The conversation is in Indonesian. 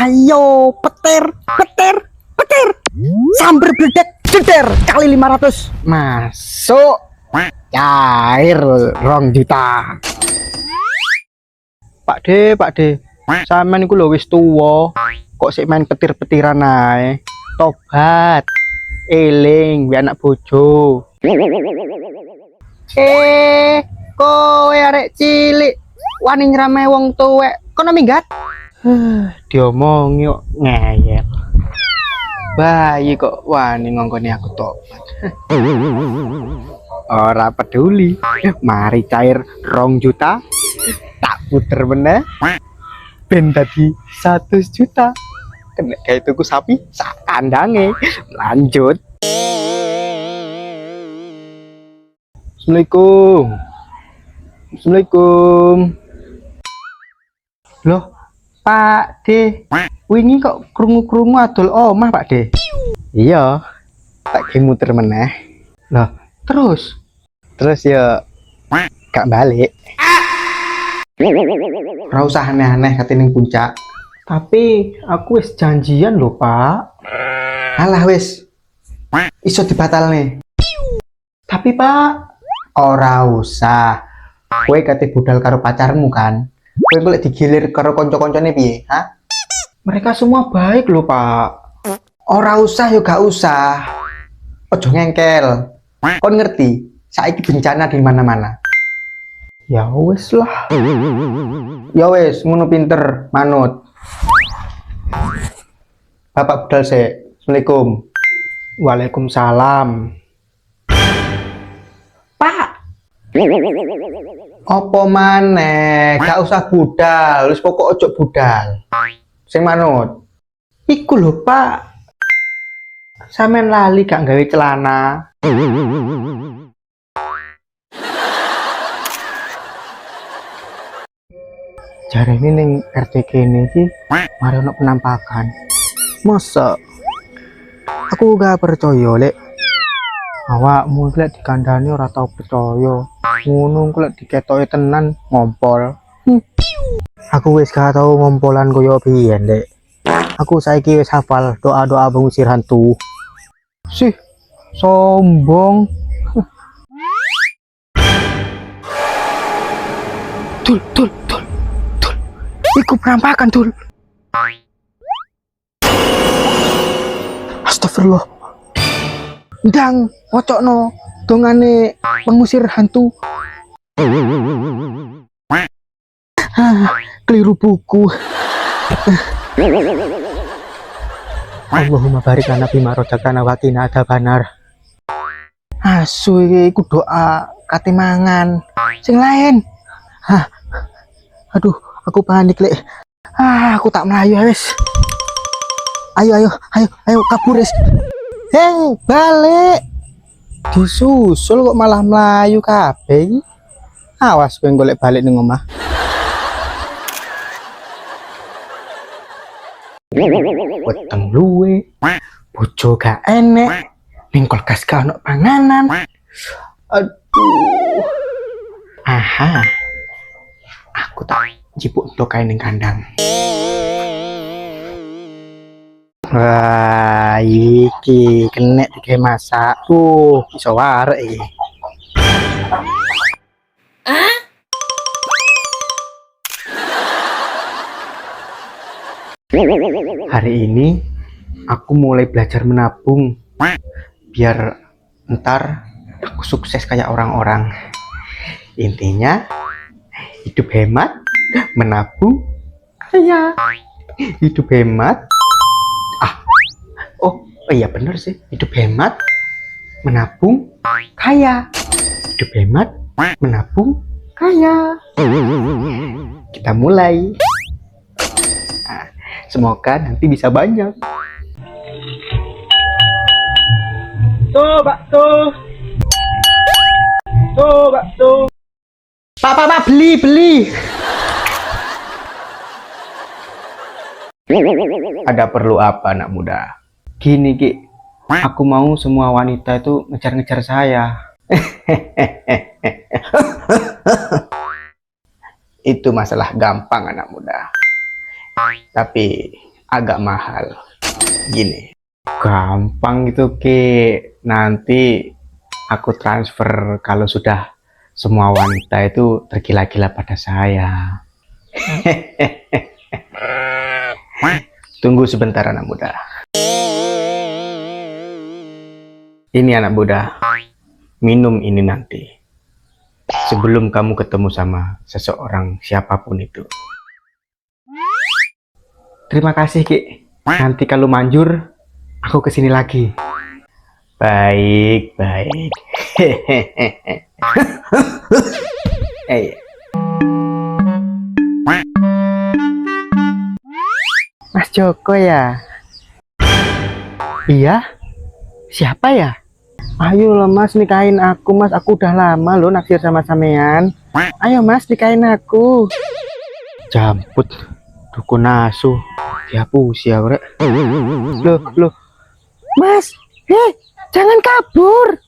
Ayo, petir, petir, petir. Sambar bledek jeder kali 500. Masuk. Cair 2 juta. Pak De, sampean iku lho wis tuwa. Kok sik main petir-petiran ae. Tobat. Eling biar anak bojo. Kowe arek cilik wani nyrame wong tuwek kono minggat. Diomongi kok ngeyel. Bayi kok wani ngongkoni aku tobat. Ora peduli. Mari cair 2 juta. Tak puter meneh. Ben dadi 100 juta. Kena kayak tuku sapi sak kandange. Lanjut. Assalamualaikum. Assalamualaikum. Loh, Pak De. Wingi kok krungu-krungu adol omah, Pak De? Iya. Tak muter meneh. Loh, terus ya gak balik. Ora usah aneh-aneh katene puncak. Tapi aku wis janjian lho, Pak. Alah wis. Iso dibatalne. Tapi Pak, ora usah. Kowe kate budal karo pacarmu kan? Kowe golek digilir karo kanca-kancane piye, ha? Mereka semua baik lho, Pak. Ora usah yo gak usah. Ojo ngengkel. Kon ngerti, saiki bencana di mana-mana. Ya wis lah. Ya wis, ngono pinter, manut. Bapak budal sik. Assalamualaikum. Waalaikumsalam. Pak. Apa maneh? Gak usah budal, wis pokok ojo budal. Sing manut. Iku lho, Pak. Sampeyan lali gak gawe celana. Jarene ning RT kene iki mari ono penampakan. Masa aku gak percaya, Lek. Awakmu lek dikandani ora tau percaya. Ngono lek diketoke tenan ngompol. Aku wis gak tau ngompolan koyo biyen, Lek. Aku saiki wis hafal doa-doa pengusir hantu. Sih, sombong. Tul. Iku penampakan, Tul. Astagfirullah. Ndang, wocokno dongane pengusir hantu. Keliru buku. Allahumma barik lana bima razaqtana wa qina adzabannar. Asu iki iku doa kate mangan. Sing lain. Aduh, aku panik, Lek. Aku tak melayu wis. Ayo kabur wis. Hei, balik. Disusul kok malah melayu kabeh iki. Awas kowe golek balik ning omah. Weteng luwe. Bojo gak enek. Ning kulkas gak ono panganan. Aduh. Aha. Aku tak jipuk kae ning kandang. Wah, iki kena digawe masak. Iso warek iki. Hari ini aku mulai belajar menabung biar ntar aku sukses kayak orang-orang. Intinya hidup hemat, menabung, kaya. Hidup hemat. Oh iya bener sih, hidup hemat, menabung, kaya. Hidup hemat, menabung, kaya. Kita mulai. Semoga nanti bisa banyak. Tuh. Pak, beli. Ada perlu apa, anak muda? Gini, Ki. Aku mau semua wanita itu ngejar-ngejar saya. Itu masalah gampang, anak muda. Tapi agak mahal. Gini, gampang itu Ki. Nanti aku transfer kalau sudah semua wanita itu tergila-gila pada saya. Tunggu sebentar anak muda. Ini anak muda, minum ini nanti. Sebelum kamu ketemu sama seseorang siapapun itu. Terima kasih Ki. Nanti kalau manjur, aku kesini lagi. Baik, baik. Mas Joko ya? Iya? Siapa ya? Ayo lah mas, nikahin aku mas. Aku udah lama loh naksir sama sampean. Ayo mas, nikahin aku. Jamput, dukun asu. Dihapus ya bre. Loh. Mas, jangan kabur.